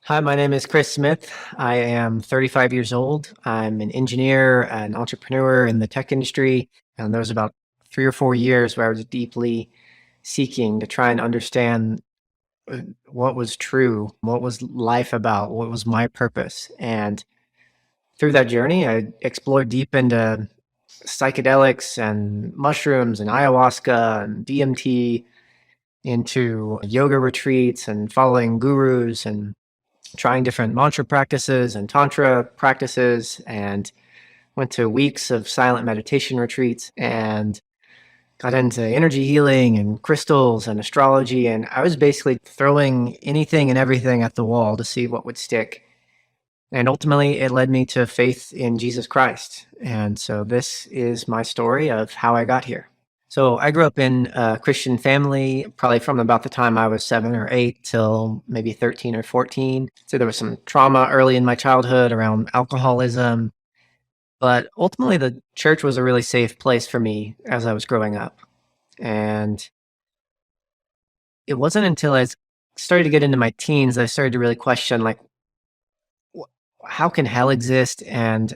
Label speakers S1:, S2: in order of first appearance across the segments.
S1: Hi, my name is Chris Smith. I am 35 years old. I'm an engineer, an entrepreneur in the tech industry. And there was about 3 or 4 years where I was deeply seeking to try and understand what was true, what was life about, what was my purpose. And through that journey, I explored deep into psychedelics and mushrooms and ayahuasca and DMT, into yoga retreats and following gurus and trying different mantra practices and tantra practices, and went to weeks of silent meditation retreats and got into energy healing and crystals and astrology. And I was basically throwing anything and everything at the wall to see what would stick. And ultimately, it led me to faith in Jesus Christ. And so this is my story of how I got here. So I grew up in a Christian family, probably from about the time I was 7 or 8 till maybe 13 or 14. So there was some trauma early in my childhood around alcoholism. But ultimately, the church was a really safe place for me as I was growing up. And it wasn't until I started to get into my teens that I started to really question, like, how can hell exist? And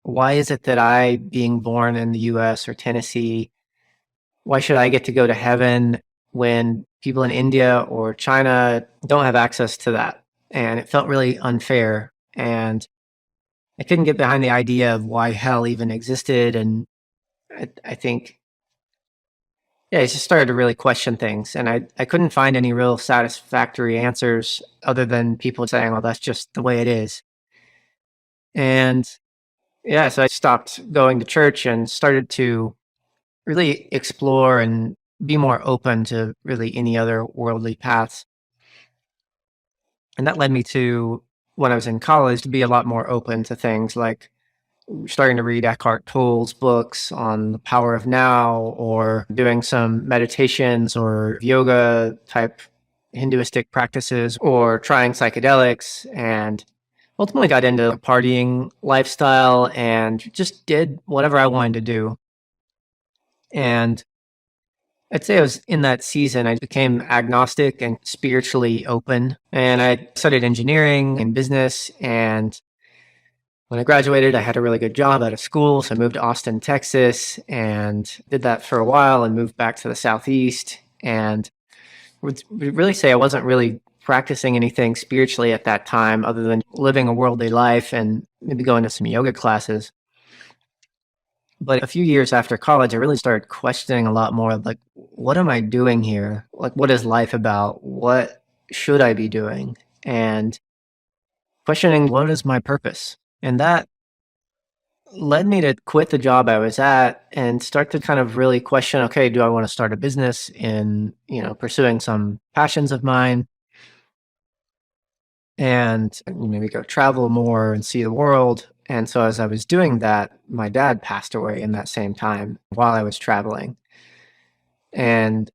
S1: why is it that I, being born in the US or Tennessee, why should I get to go to heaven when people in India or China don't have access to that? And it felt really unfair. And I couldn't get behind the idea of why hell even existed. And I think, yeah, I just started to really question things. And I couldn't find any real satisfactory answers other than people saying, well, that's just the way it is. And yeah, so I stopped going to church and started to really explore and be more open to really any other worldly paths. And that led me to, when I was in college, to be a lot more open to things like starting to read Eckhart Tolle's books on the power of now, or doing some meditations or yoga type Hinduistic practices, or trying psychedelics, and ultimately got into a partying lifestyle and just did whatever I wanted to do. And I'd say I was in that season, I became agnostic and spiritually open. And I studied engineering and business. And when I graduated, I had a really good job out of school. So I moved to Austin, Texas, and did that for a while and moved back to the Southeast. And would really say I wasn't really practicing anything spiritually at that time other than living a worldly life and maybe going to some yoga classes. But a few years after college, I really started questioning a lot more, like, what am I doing here? Like, what is life about? What should I be doing? And questioning, what is my purpose? And that led me to quit the job I was at and start to kind of really question, okay, do I want to start a business in, pursuing some passions of mine, and maybe go travel more and see the world? And so as I was doing that, my dad passed away in that same time while I was traveling. And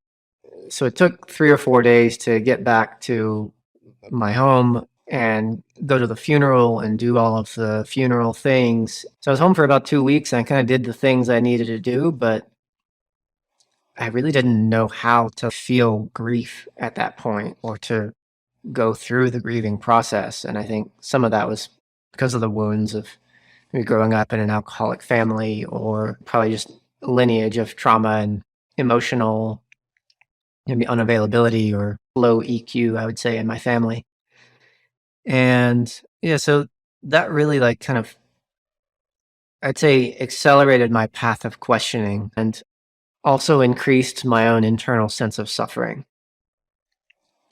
S1: so it took 3 or 4 days to get back to my home and go to the funeral and do all of the funeral things. So I was home for about 2 weeks and I kind of did the things I needed to do, but I really didn't know how to feel grief at that point or to go through the grieving process. And I think some of that was because of the wounds of maybe growing up in an alcoholic family, or probably just lineage of trauma and emotional maybe unavailability or low EQ, I would say, in my family. And yeah, so that really like kind of, I'd say, accelerated my path of questioning and also increased my own internal sense of suffering.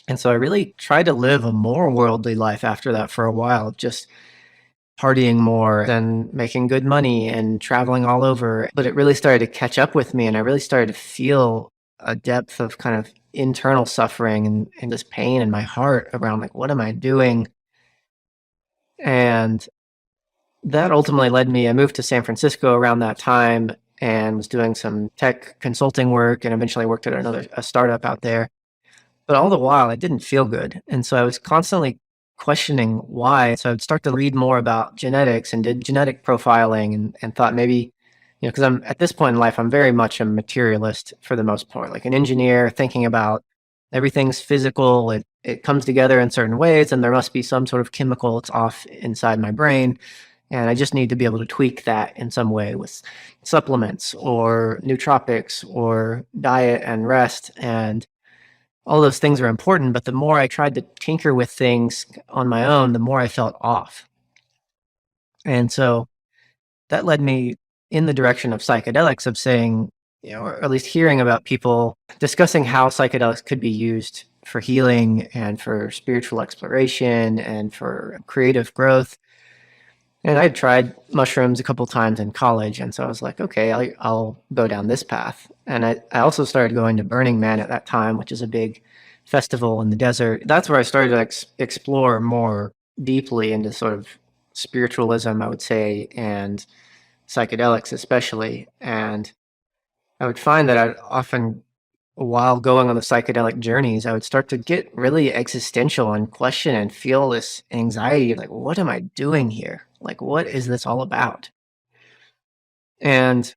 S1: And so I really tried to live a more worldly life after that for a while, just partying more and making good money and traveling all over. But it really started to catch up with me, and I really started to feel a depth of kind of internal suffering and this pain in my heart around, like, what am I doing? And that ultimately led me, I moved to San Francisco around that time and was doing some tech consulting work and eventually worked at a startup out there. But all the while, I didn't feel good. And so I was constantly questioning why. So I'd start to read more about genetics and did genetic profiling, and thought maybe, because I'm at this point in life, I'm very much a materialist for the most part, like an engineer thinking about everything's physical. It comes together in certain ways, and there must be some sort of chemical that's off inside my brain. And I just need to be able to tweak that in some way with supplements or nootropics or diet and rest. And all those things are important, but the more I tried to tinker with things on my own, the more I felt off. And so that led me in the direction of psychedelics, of saying, or at least hearing about people discussing how psychedelics could be used for healing and for spiritual exploration and for creative growth. And I had tried mushrooms a couple times in college, and so I was like, okay, I'll go down this path. And I also started going to Burning Man at that time, which is a big festival in the desert. That's where I started to explore more deeply into sort of spiritualism, I would say, and psychedelics especially. And I would find that I'd often, while going on the psychedelic journeys, I would start to get really existential and question and feel this anxiety of like, what am I doing here? Like, what is this all about? And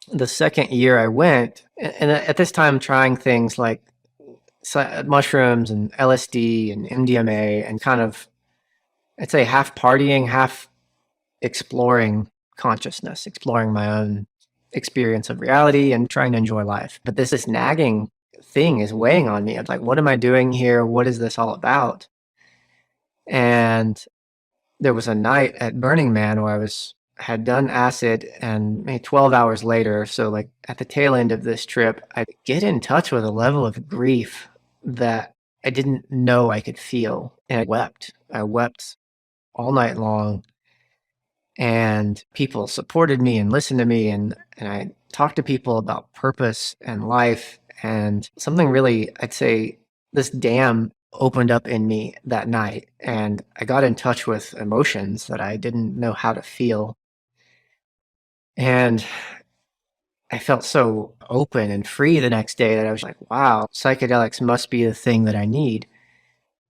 S1: the second year I went, and at this time trying things like mushrooms and LSD and MDMA, and kind of, I'd say, half partying, half exploring consciousness, exploring my own experience of reality and trying to enjoy life. But this nagging thing is weighing on me. I'm like, what am I doing here? What is this all about? And there was a night at Burning Man where I had done acid, and maybe 12 hours later, so like at the tail end of this trip, I get in touch with a level of grief that I didn't know I could feel. And I wept. I wept all night long. And people supported me and listened to me, and I talked to people about purpose and life, and something really, I'd say, this dam opened up in me that night, and I got in touch with emotions that I didn't know how to feel. And I felt so open and free the next day that I was like, wow, psychedelics must be the thing that I need.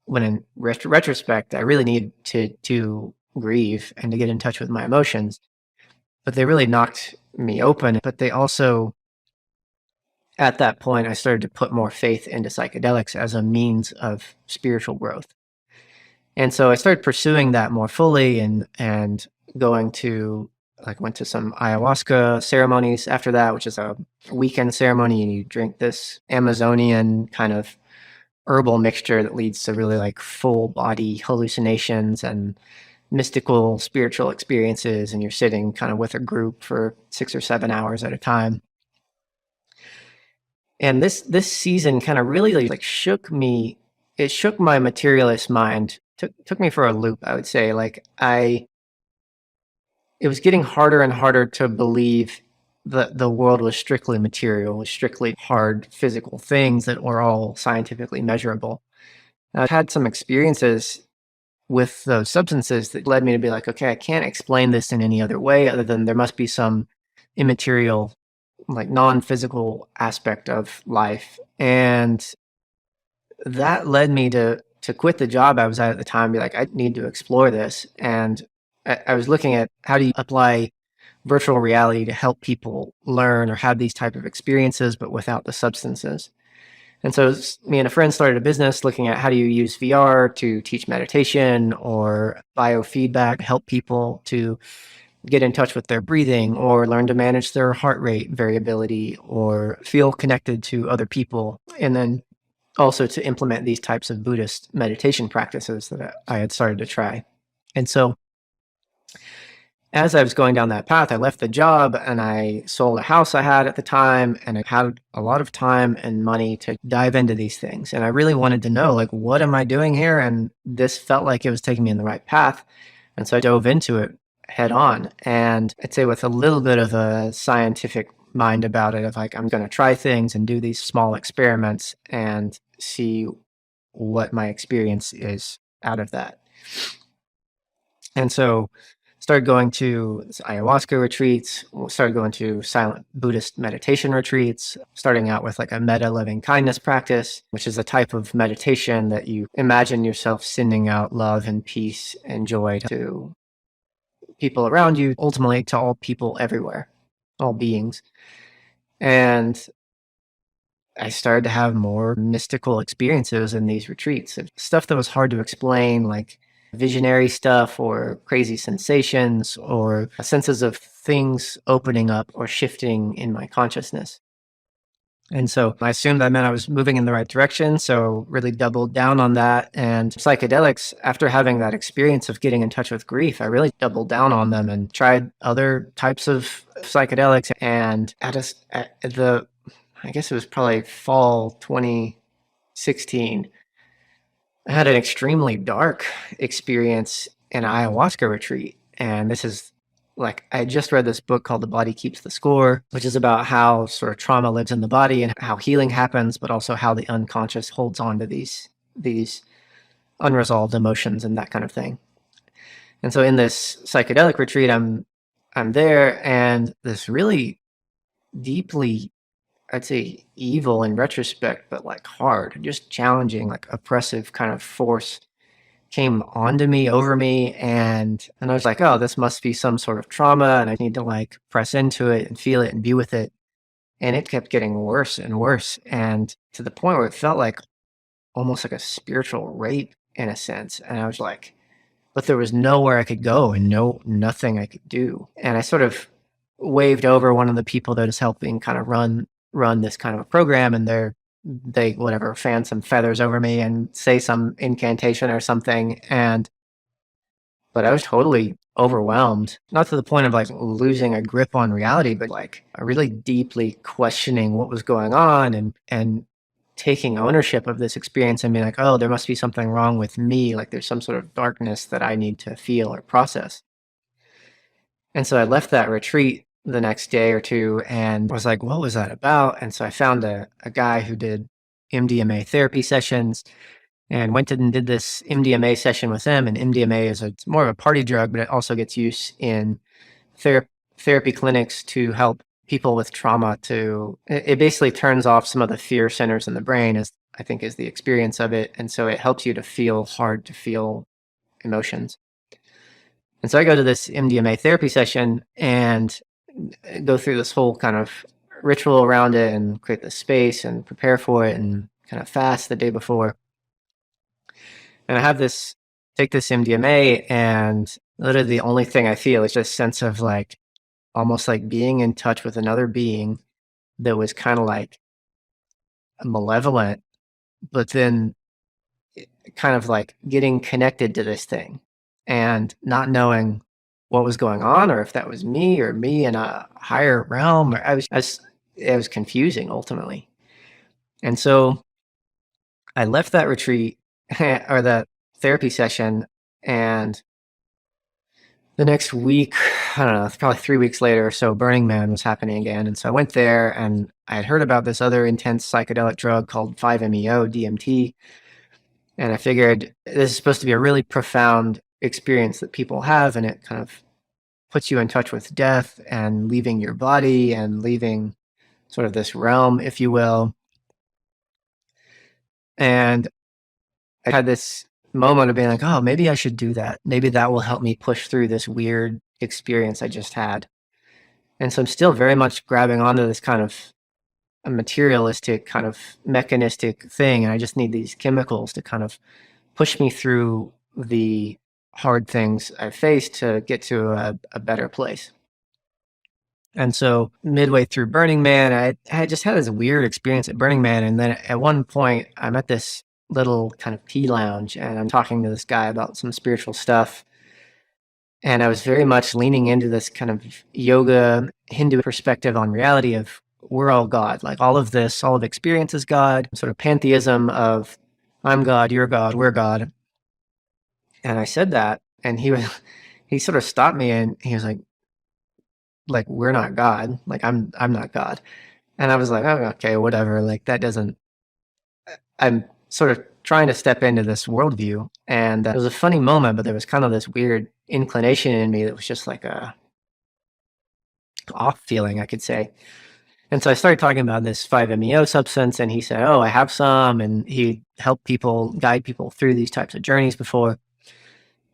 S1: When in retrospect, I really need to grieve and to get in touch with my emotions. But they really knocked me open. But they also, at that point, I started to put more faith into psychedelics as a means of spiritual growth. And so I started pursuing that more fully, and going to, like, went to some ayahuasca ceremonies after that, which is a weekend ceremony, and you drink this Amazonian kind of herbal mixture that leads to really like full body hallucinations and mystical spiritual experiences, and you're sitting kind of with a group for 6 or 7 hours at a time. And this season kind of really like shook me. It shook my materialist mind, took me for a loop, I would say. Like, it was getting harder and harder to believe that the world was strictly material, was strictly hard physical things that were all scientifically measurable. I had some experiences with those substances that led me to be like, okay, I can't explain this in any other way other than there must be some immaterial, like non-physical aspect of life. And that led me to quit the job I was at the time, be like, I need to explore this. And I was looking at how do you apply virtual reality to help people learn or have these type of experiences, but without the substances. And so me and a friend started a business looking at how do you use VR to teach meditation or biofeedback, help people to get in touch with their breathing or learn to manage their heart rate variability or feel connected to other people. And then also to implement these types of Buddhist meditation practices that I had started to try. And so as I was going down that path, I left the job and I sold a house I had at the time, and I had a lot of time and money to dive into these things. And I really wanted to know, like, what am I doing here? And this felt like it was taking me in the right path. And so I dove into it head on. And I'd say with a little bit of a scientific mind about it, of like, I'm going to try things and do these small experiments and see what my experience is out of that. And so started going to ayahuasca retreats, started going to silent Buddhist meditation retreats, starting out with like a metta loving kindness practice, which is a type of meditation that you imagine yourself sending out love and peace and joy to people around you, ultimately to all people everywhere, all beings. And I started to have more mystical experiences in these retreats. Stuff that was hard to explain, like visionary stuff or crazy sensations or senses of things opening up or shifting in my consciousness. And so I assumed that meant I was moving in the right direction, so really doubled down on that. And psychedelics, after having that experience of getting in touch with grief, I really doubled down on them and tried other types of psychedelics. And I guess it was probably fall 2016, I had an extremely dark experience in an ayahuasca retreat. And this is like, I just read this book called The Body Keeps the Score, which is about how sort of trauma lives in the body and how healing happens, but also how the unconscious holds on to these unresolved emotions and that kind of thing. And so in this psychedelic retreat, I'm there, and this really deeply, I'd say evil in retrospect, but like hard, just challenging, like oppressive kind of force came onto me, over me, and I was like, oh, this must be some sort of trauma, and I need to like press into it and feel it and be with it. And it kept getting worse and worse, and to the point where it felt like almost like a spiritual rape in a sense. And I was like, but there was nowhere I could go and nothing I could do. And I sort of waved over one of the people that is helping kind of run this kind of a program, and they whatever fan some feathers over me and say some incantation or something. But I was totally overwhelmed, not to the point of like losing a grip on reality, but like really deeply questioning what was going on and taking ownership of this experience and being like, oh, there must be something wrong with me. Like there's some sort of darkness that I need to feel or process. And so I left that retreat the next day or two and was like, what was that about? And so I found a guy who did MDMA therapy sessions and went and did this MDMA session with him. And MDMA is it's more of a party drug, but it also gets used in therapy clinics to help people with trauma. It basically turns off some of the fear centers in the brain, is I think is the experience of it. And so it helps you to feel hard to feel emotions. And so I go to this MDMA therapy session and go through this whole kind of ritual around it and create the space and prepare for it and kind of fast the day before. And I take this MDMA, and literally the only thing I feel is just a sense of like, almost like being in touch with another being that was kind of like malevolent, but then kind of like getting connected to this thing and not knowing what was going on, or if that was me or me in a higher realm. Or it was confusing ultimately. And so I left that retreat or that therapy session, and the next week, I don't know, probably 3 weeks later or so, Burning Man was happening again. And so I went there, and I had heard about this other intense psychedelic drug called 5-MeO, DMT. And I figured this is supposed to be a really profound experience that people have, and it kind of puts you in touch with death and leaving your body and leaving sort of this realm, if you will. And I had this moment of being like, oh, maybe I should do that. Maybe that will help me push through this weird experience I just had. And so I'm still very much grabbing onto this kind of a materialistic kind of mechanistic thing. And I just need these chemicals to kind of push me through the hard things I faced to get to a better place. And so midway through Burning Man, I just had this weird experience at Burning Man. And then at one point, I'm at this little kind of tea lounge, and I'm talking to this guy about some spiritual stuff. And I was very much leaning into this kind of yoga, Hindu perspective on reality of we're all God. Like all of experience is God, sort of pantheism of I'm God, you're God, we're God. And I said that, and he sort of stopped me, and he was like, we're not God. Like I'm not God. And I was like, oh, okay, whatever. Like I'm sort of trying to step into this worldview. And it was a funny moment, but there was kind of this weird inclination in me that was just like a off feeling, I could say. And so I started talking about this 5-MeO substance, and he said, oh, I have some. And he helped guide people through these types of journeys before.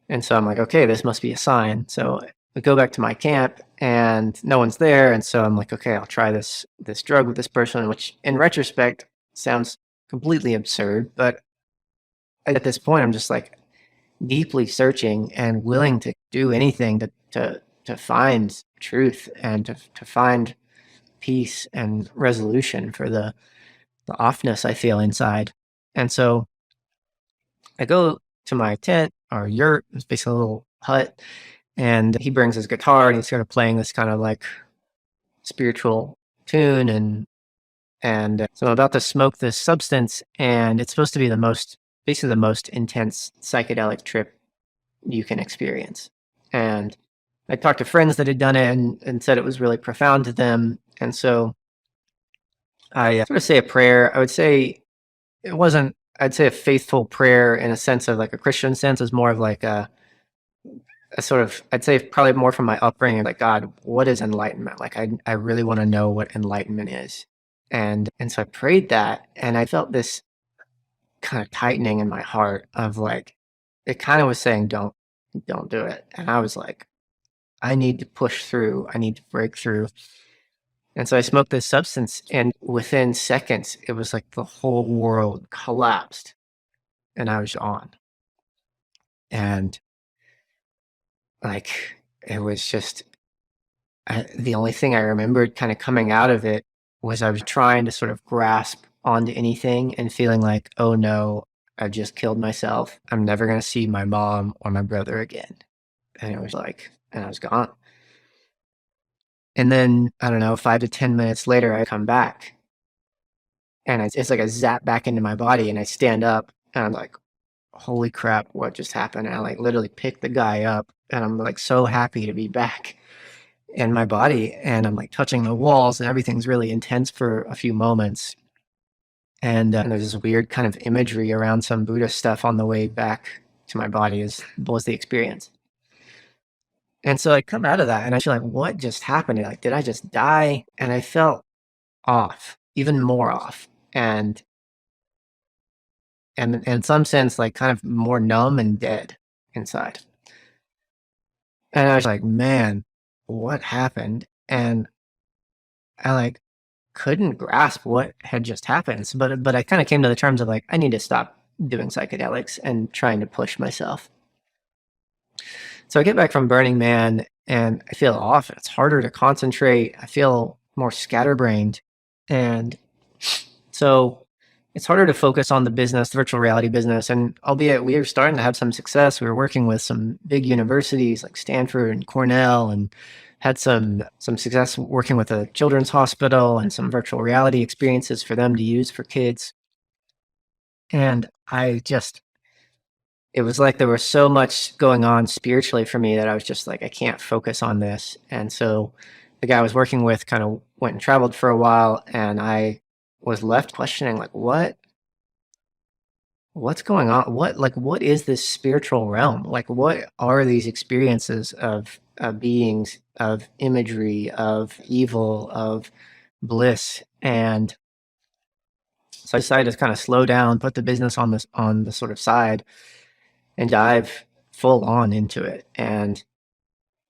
S1: And so I'm like, okay, this must be a sign. So I go back to my camp, and no one's there. And so I'm like, okay, I'll try this drug with this person, which in retrospect, sounds completely absurd, but at this point, I'm just like deeply searching and willing to do anything to find truth and to find peace and resolution for the offness I feel inside. And so I go to my tent or yurt, it's basically a little hut, and he brings his guitar and he's sort of playing this kind of like spiritual tune, and so I'm about to smoke this substance, and it's supposed to be basically the most intense psychedelic trip you can experience. And I talked to friends that had done it and said it was really profound to them. And so I sort of say a prayer. I would say it wasn't, I'd say a faithful prayer in a sense of like a Christian sense. Is more of like a sort of, I'd say probably more from my upbringing, like, God, what is enlightenment? Like, I really want to know what enlightenment is. And so I prayed that, and I felt this kind of tightening in my heart of like, it kind of was saying, don't do it. And I was like, I need to push through. I need to break through. And so I smoked this substance, and within seconds, it was like the whole world collapsed and I was on. And like, it was just, the only thing I remembered kind of coming out of it was I was trying to sort of grasp onto anything and feeling like, oh no, I just killed myself. I'm never going to see my mom or my brother again. And it was like, and I was gone. And then, I don't know, 5 to 10 minutes later, I come back, and it's like a zap back into my body, and I stand up, and I'm like, holy crap, what just happened? And I like literally pick the guy up, and I'm like so happy to be back in my body, and I'm like touching the walls, and everything's really intense for a few moments. And there's this weird kind of imagery around some Buddhist stuff on the way back to my body was the experience. And so I come out of that and I feel like, what just happened? Like, did I just die? And I felt off, even more off. And in some sense, like kind of more numb and dead inside. And I was like, man, what happened? And I like couldn't grasp what had just happened. But I kind of came to the terms of like, I need to stop doing psychedelics and trying to push myself. So I get back from Burning Man and I feel off. It's harder to concentrate. I feel more scatterbrained. And so it's harder to focus on the business, the virtual reality business. And albeit we were starting to have some success, we were working with some big universities like Stanford and Cornell, and had some success working with a children's hospital and some virtual reality experiences for them to use for kids. And it was like there was so much going on spiritually for me that I was just like, I can't focus on this. And so the guy I was working with kind of went and traveled for a while, and I was left questioning like, what's going on? What is this spiritual realm? Like, what are these experiences of beings, of imagery, of evil, of bliss? And so I decided to kind of slow down, put the business on the sort of side, and dive full on into it. And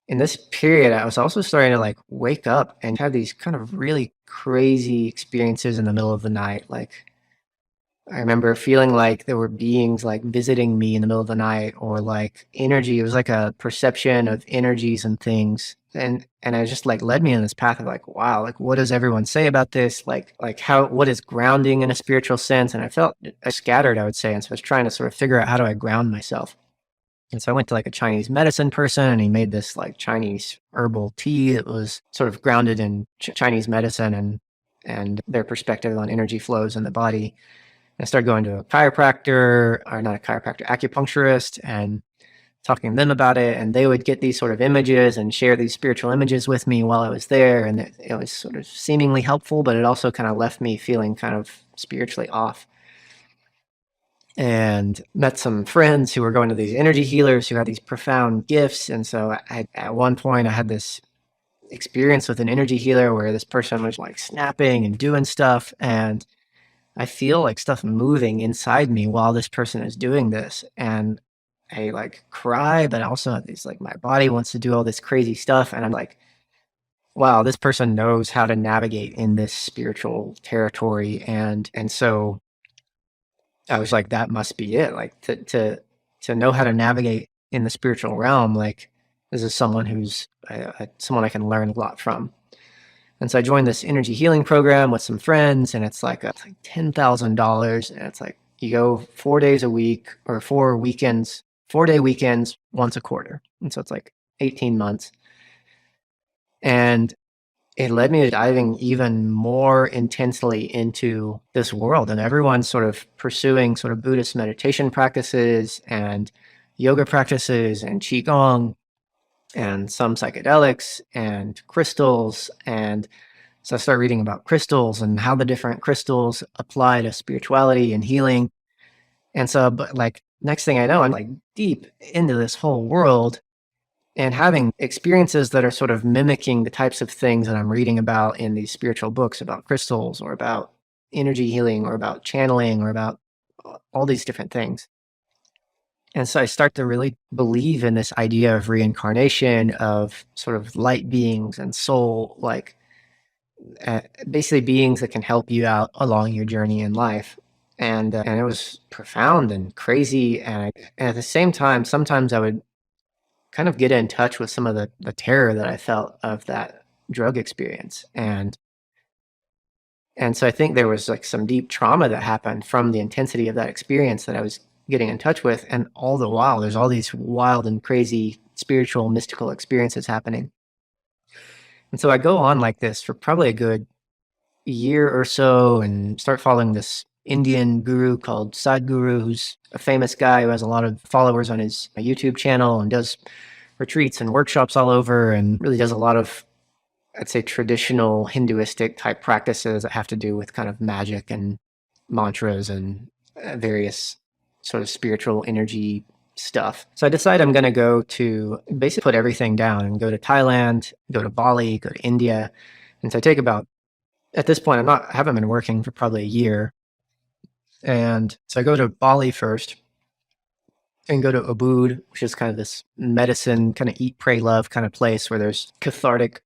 S1: in this period, I was also starting to like wake up and have these kind of really crazy experiences in the middle of the night. Like, I remember feeling like there were beings like visiting me in the middle of the night, or like energy. It was like a perception of energies and things. And it just like led me in this path of like, wow, like what does everyone say about this? Like what is grounding in a spiritual sense? And I felt scattered, I would say. And so I was trying to sort of figure out, how do I ground myself? And so I went to like a Chinese medicine person, and he made this like Chinese herbal tea that was sort of grounded in Chinese medicine and their perspective on energy flows in the body. I started going to a chiropractor, or not a chiropractor, acupuncturist, and talking to them about it. And they would get these sort of images and share these spiritual images with me while I was there. And it was sort of seemingly helpful, but it also kind of left me feeling kind of spiritually off. And met some friends who were going to these energy healers who had these profound gifts. And so at one point I had this experience with an energy healer where this person was like snapping and doing stuff, and I feel like stuff moving inside me while this person is doing this. And I like cry, but also it's like my body wants to do all this crazy stuff. And I'm like wow, this person knows how to navigate in this spiritual territory. And so I was like, that must be it. Like to know how to navigate in the spiritual realm, like this is someone who's someone I can learn a lot from. And so I joined this energy healing program with some friends, and it's like $10,000, and it's like you go 4 days a week or 4-day weekends once a quarter, and so it's like 18 months. And it led me to diving even more intensely into this world, and everyone's sort of pursuing sort of Buddhist meditation practices and yoga practices and qigong and some psychedelics and crystals. And so I started reading about crystals and how the different crystals apply to spirituality and healing. And so, but like next thing I know, I'm like deep into this whole world and having experiences that are sort of mimicking the types of things that I'm reading about in these spiritual books about crystals or about energy healing or about channeling or about all these different things. And so I start to really believe in this idea of reincarnation, of sort of light beings and soul, like basically beings that can help you out along your journey in life. And it was profound and crazy. And at the same time, sometimes I would kind of get in touch with some of the terror that I felt of that drug experience. And so I think there was like some deep trauma that happened from the intensity of that experience that I was getting in touch with. And all the while, there's all these wild and crazy spiritual, mystical experiences happening. And so I go on like this for probably a good year or so and start following this Indian guru called Sadhguru, who's a famous guy who has a lot of followers on his YouTube channel and does retreats and workshops all over and really does a lot of, I'd say, traditional Hinduistic type practices that have to do with kind of magic and mantras and various sort of spiritual energy stuff. So I decide I'm going to go to basically put everything down and go to Thailand, go to Bali, go to India. And so I take about, at this point, I haven't been working for probably a year. And so I go to Bali first and go to Ubud, which is kind of this medicine, kind of eat, pray, love kind of place where there's cathartic,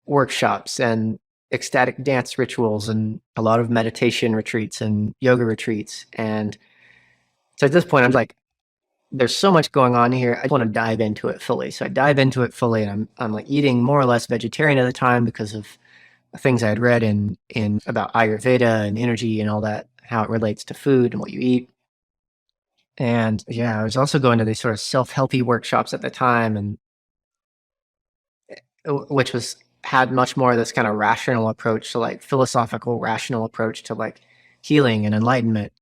S1: workshops and ecstatic dance rituals and a lot of meditation retreats and yoga retreats. And so at this point, I'm like, there's so much going on here. I want to dive into it fully. So I dive into it fully, and I'm like eating more or less vegetarian at the time because of things I had read in about Ayurveda and energy and all that, how it relates to food and what you eat. And yeah, I was also going to these sort of self-helpy workshops at the time, and which had much more of this kind of rational approach to like philosophical, rational approach to like healing and enlightenment.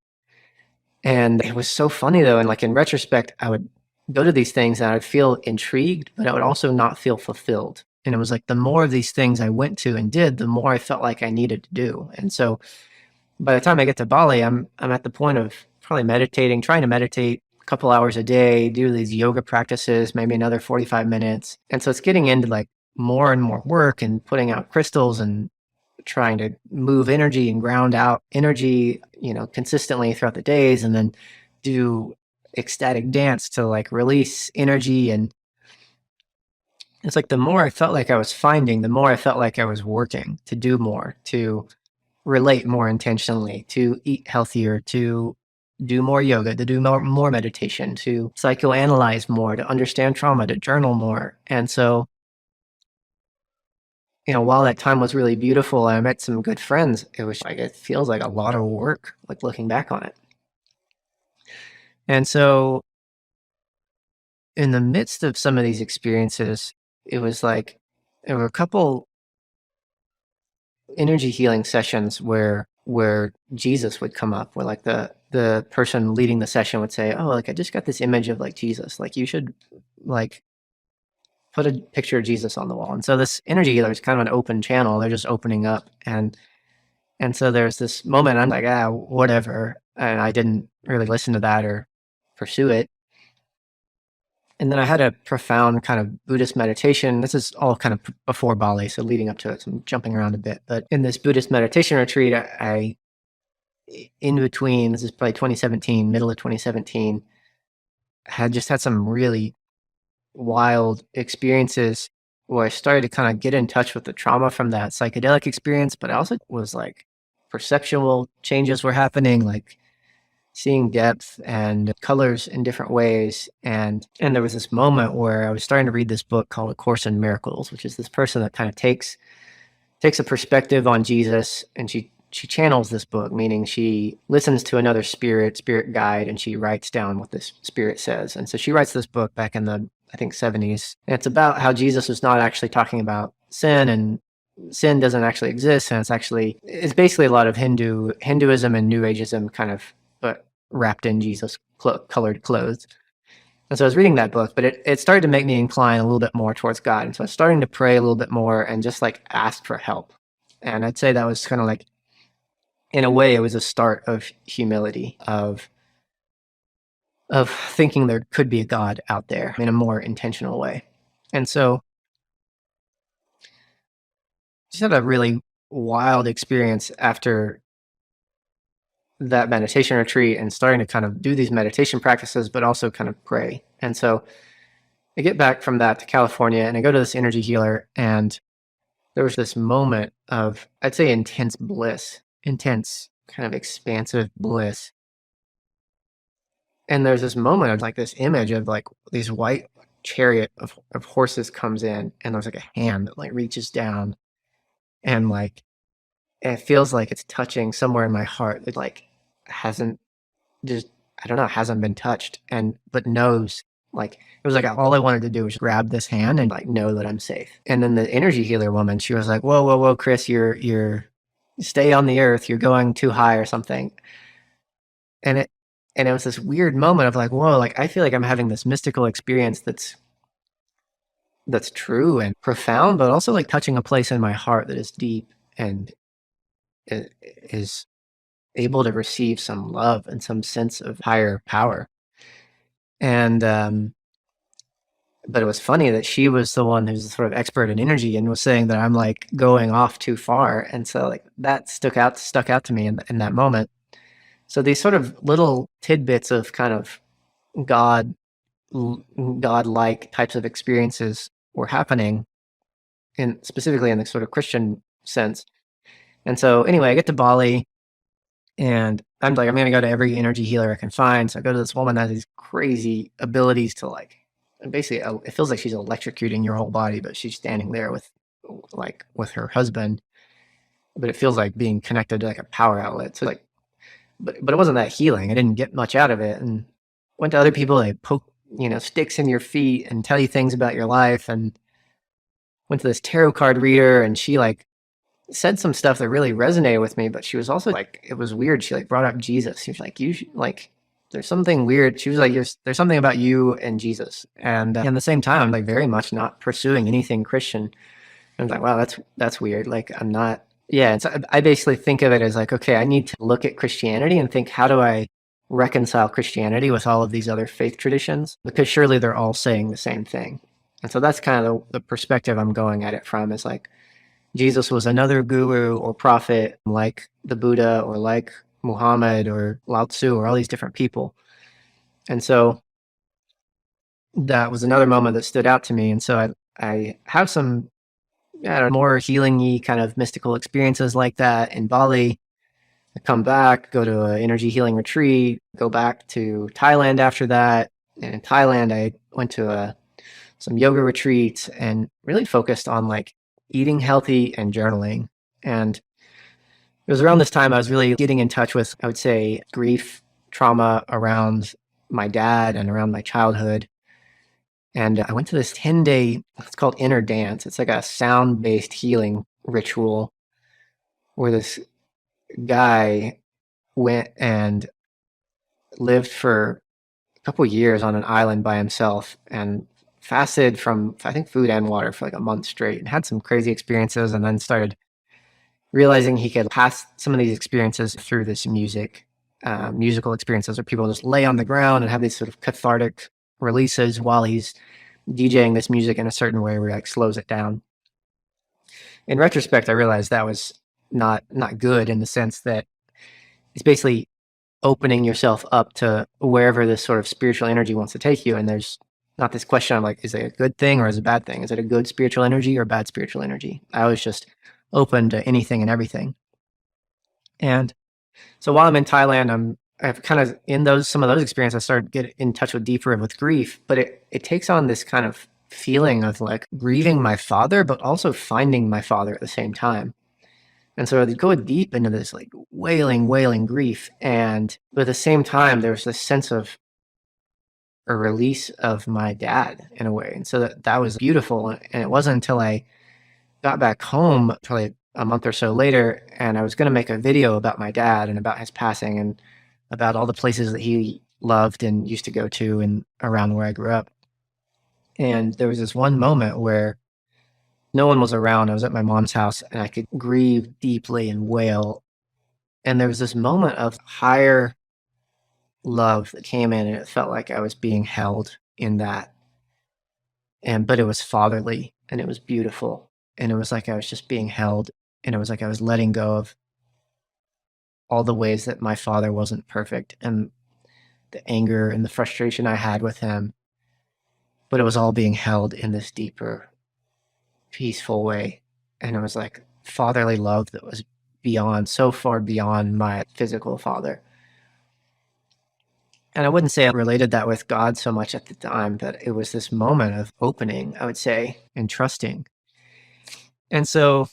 S1: And it was so funny though, and like in retrospect, I would go to these things and I'd feel intrigued, but I would also not feel fulfilled. And it was like the more of these things I went to and did, the more I felt like I needed to do. And so by the time I get to Bali, I'm at the point of probably trying to meditate a couple hours a day, do these yoga practices, maybe another 45 minutes. And so it's getting into like more and more work and putting out crystals and trying to move energy and ground out energy, consistently throughout the days, and then do ecstatic dance to like release energy. And it's like the more I felt like I was finding, the more I felt like I was working to do more, to relate more intentionally, to eat healthier, to do more yoga, to do more meditation, to psychoanalyze more, to understand trauma, to journal more. And so while that time was really beautiful, I met some good friends. It was like, it feels like a lot of work, like looking back on it. And so in the midst of some of these experiences, it was like, there were a couple energy healing sessions where Jesus would come up, where like the person leading the session would say, oh, like I just got this image of like Jesus, like you should like put a picture of Jesus on the wall. And so this energy healer is kind of an open channel. They're just opening up. And so there's this moment I'm like, whatever. And I didn't really listen to that or pursue it. And then I had a profound kind of Buddhist meditation. This is all kind of before Bali, so leading up to it. So I'm jumping around a bit. But in this Buddhist meditation retreat, I in between, this is probably 2017, middle of 2017, had just had some really wild experiences where I started to kind of get in touch with the trauma from that psychedelic experience, but I also was like perceptual changes were happening, like seeing depth and colors in different ways. And there was this moment where I was starting to read this book called A Course in Miracles, which is this person that kind of takes a perspective on Jesus, and she channels this book, meaning she listens to another spirit guide, and she writes down what this spirit says. And so she writes this book back in the, I think, 70s. And it's about how Jesus was not actually talking about sin, and sin doesn't actually exist. And it's basically a lot of Hinduism and New Ageism kind of, but wrapped in Jesus colored clothes. And so I was reading that book, but it started to make me incline a little bit more towards God. And so I was starting to pray a little bit more and just like ask for help. And I'd say that was kind of like, in a way, it was a start of humility, of thinking there could be a God out there in a more intentional way. And so just had a really wild experience after that meditation retreat and starting to kind of do these meditation practices, but also kind of pray. And so I get back from that to California, and I go to this energy healer, and there was this moment of, I'd say, intense bliss, intense kind of expansive bliss. And there's this moment of like this image of like these white chariot of horses comes in, and there's like a hand that like reaches down, and like it feels like it's touching somewhere in my heart that like hasn't been touched, but knows, like it was like all I wanted to do was grab this hand and like know that I'm safe. And then the energy healer woman, she was like, whoa, Chris, you're stay on the earth, you're going too high or something. And it was this weird moment of like, whoa, like I feel like I'm having this mystical experience that's true and profound, but also like touching a place in my heart that is deep and is able to receive some love and some sense of higher power. And but it was funny that she was the one who's sort of expert in energy and was saying that I'm like going off too far. And so like that stuck out to me in that moment. So these sort of little tidbits of kind of God-like types of experiences were happening, specifically in the sort of Christian sense. And so anyway, I get to Bali, and I'm like, I'm going to go to every energy healer I can find. So I go to this woman that has these crazy abilities to like, and basically it feels like she's electrocuting your whole body, but she's standing there with her husband, but it feels like being connected to like a power outlet. So like, but it wasn't that healing. I didn't get much out of it. And went to other people, they poke, sticks in your feet and tell you things about your life. And went to this tarot card reader, and she like said some stuff that really resonated with me, but she was also like, it was weird. She like brought up Jesus. She was like, there's something weird. She was like, there's something about you and Jesus. And at the same time, I'm like very much not pursuing anything Christian. I was like, wow, that's weird. Like I'm not, yeah. And so I basically think of it as like, okay, I need to look at Christianity and think, how do I reconcile Christianity with all of these other faith traditions? Because surely they're all saying the same thing. And so that's kind of the perspective I'm going at it from, is like, Jesus was another guru or prophet like the Buddha or like Muhammad or Lao Tzu or all these different people. And so that was another moment that stood out to me. And so I have some more healing-y kind of mystical experiences like that in Bali. I come back, go to an energy healing retreat, go back to Thailand after that. And in Thailand, I went to some yoga retreats and really focused on like eating healthy and journaling. And it was around this time I was really getting in touch with, I would say, grief, trauma around my dad and around my childhood. And I went to this 10-day, it's called Inner Dance. It's like a sound-based healing ritual where this guy went and lived for a couple of years on an island by himself and fasted from, I think, food and water for like a month straight, and had some crazy experiences, and then started realizing he could pass some of these experiences through this musical experiences where people just lay on the ground and have these sort of cathartic releases while he's DJing this music in a certain way where he like slows it down. In retrospect, I realized that was not good, in the sense that it's basically opening yourself up to wherever this sort of spiritual energy wants to take you. And there's not this question of like, is it a good thing or is it a bad thing? Is it a good spiritual energy or bad spiritual energy? I was just open to anything and everything. And so while I'm in Thailand, I've kind of, in some of those experiences, I started to get in touch deeper with grief, but it takes on this kind of feeling of like grieving my father, but also finding my father at the same time. And so I'd go deep into this like wailing grief. And at the same time, there was this sense of a release of my dad in a way. And so that was beautiful. And it wasn't until I got back home, probably a month or so later, and I was going to make a video about my dad and about his passing and about all the places that he loved and used to go to and around where I grew up. And there was this one moment where no one was around. I was at my mom's house and I could grieve deeply and wail. And there was this moment of higher love that came in, and it felt like I was being held in that. But it was fatherly and it was beautiful. And it was like I was just being held, and it was like I was letting go of all the ways that my father wasn't perfect and the anger and the frustration I had with him. But it was all being held in this deeper, peaceful way. And it was like fatherly love that was beyond, so far beyond my physical father. And I wouldn't say I related that with God so much at the time, but it was this moment of opening, I would say, and trusting. And so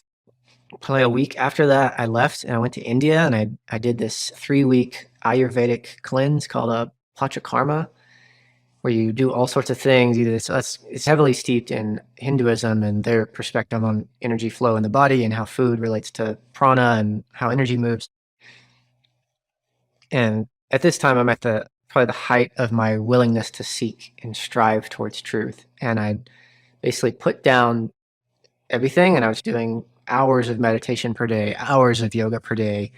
S1: probably a week after that, I left and I went to India, and I did this 3-week Ayurvedic cleanse called a Panchakarma, where you do all sorts of things. It's heavily steeped in Hinduism and their perspective on energy flow in the body and how food relates to prana and how energy moves. And at this time, I'm at probably the height of my willingness to seek and strive towards truth. And I basically put down everything, and I was doing hours of meditation per day, hours of yoga per day,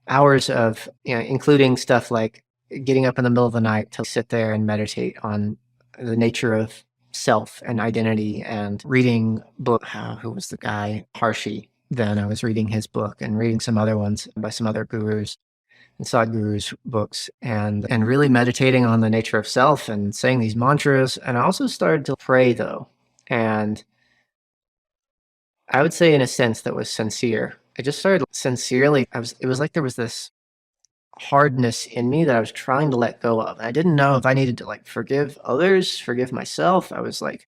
S1: hours of, including stuff like getting up in the middle of the night to sit there and meditate on the nature of self and identity, and reading book. Who was the guy? Harshi. Then I was reading his book and reading some other ones by some other gurus and sadgurus books, and really meditating on the nature of self and saying these mantras. And I also started to pray though. And I would say in a sense that was sincere. I just started sincerely. It was like there was this hardness in me that I was trying to let go of. And I didn't know if I needed to like forgive others, forgive myself. I was like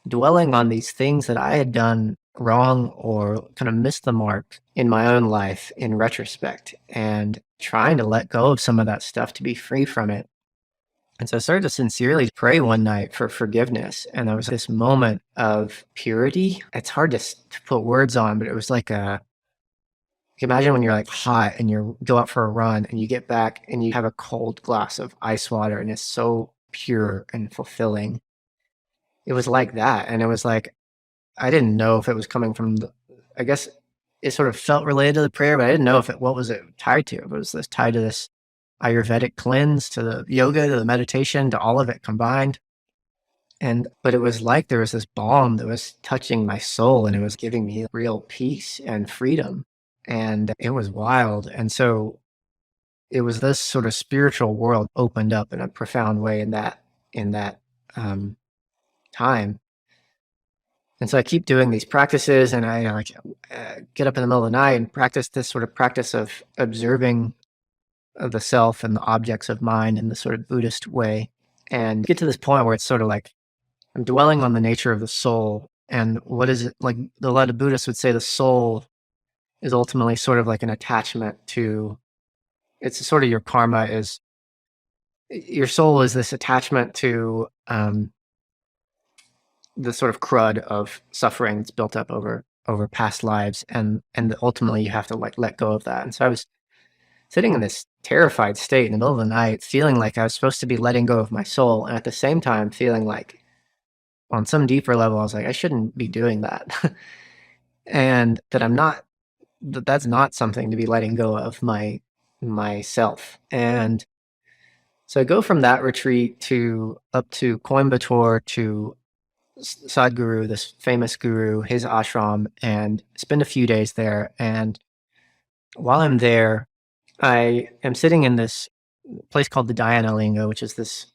S1: dwelling on these things that I had done wrong or kind of missed the mark in my own life in retrospect, and trying to let go of some of that stuff to be free from it. And so I started to sincerely pray one night for forgiveness. And there was this moment of purity. It's hard to put words on, but it was like imagine when you're like hot and you go out for a run and you get back and you have a cold glass of ice water, and it's so pure and fulfilling. It was like that. And it was like, I didn't know if it was coming from I guess it sort of felt related to the prayer, but I didn't know what was it tied to. If it was tied to this Ayurvedic cleanse, to the yoga, to the meditation, to all of it combined. But it was like there was this balm that was touching my soul, and it was giving me real peace and freedom. And it was wild. And so it was this sort of spiritual world opened up in a profound way in that time. And so I keep doing these practices, and I get up in the middle of the night and practice this sort of practice of observing of the self and the objects of mind in the sort of Buddhist way, and get to this point where it's sort of like I'm dwelling on the nature of the soul. And what is it like? A lot of Buddhists would say the soul is ultimately sort of like an attachment to, it's sort of your karma is, your soul is this attachment to the sort of crud of suffering that's built up over past lives, and ultimately you have to like let go of that. And so I was sitting in this terrified state in the middle of the night, feeling like I was supposed to be letting go of my soul, and at the same time feeling like on some deeper level I was like, I shouldn't be doing that. And that's not something to be letting go of myself. And so I go from that retreat up to Coimbatore, to Sadhguru, this famous guru, his ashram, and spend a few days there. And while I'm there, I am sitting in this place called the Dāndāngle, which is this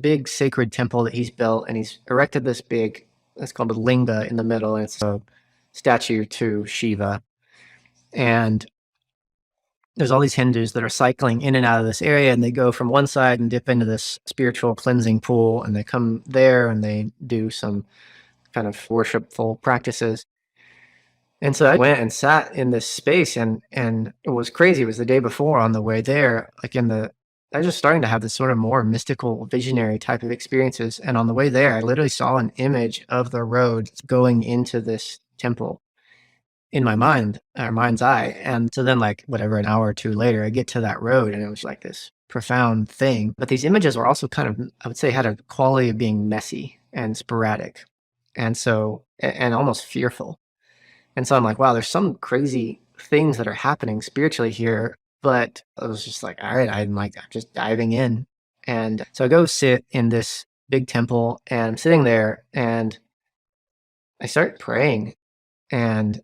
S1: big sacred temple that he's built, and he's erected this big, it's called a linga in the middle, and it's a statue to Shiva. And there's all these Hindus that are cycling in and out of this area, and they go from one side and dip into this spiritual cleansing pool, and they come there and they do some kind of worshipful practices. And so I went and sat in this space, and it was crazy. It was the day before on the way there, like I was just starting to have this sort of more mystical, visionary type of experiences. And on the way there, I literally saw an image of the road going into this temple in my mind, or mind's eye. And so then, like, whatever, an hour or two later, I get to that road, and it was like this profound thing. But these images were also kind of, I would say, had a quality of being messy and sporadic, and so, and almost fearful. And so I'm like, wow, there's some crazy things that are happening spiritually here. But I was just like, all right, I'm just diving in. And so I go sit in this big temple, and I'm sitting there, and I start praying, and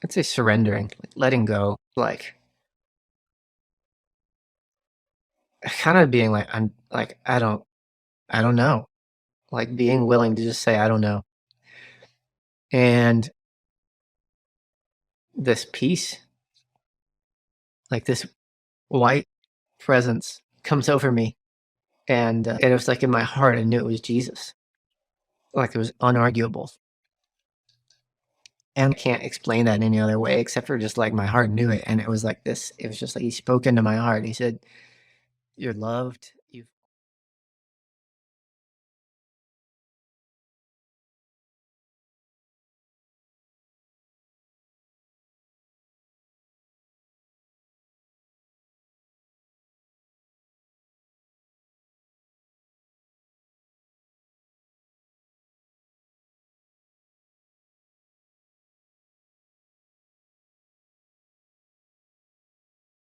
S1: I'd say surrendering, like letting go, like kind of being like, I'm like, I don't know, like being willing to just say, I don't know. And this peace, like this white presence comes over me. And it was like in my heart, I knew it was Jesus. Like it was unarguable. And I can't explain that in any other way except for just like my heart knew it. And it was like this, it was just like he spoke into my heart. He said, you're loved,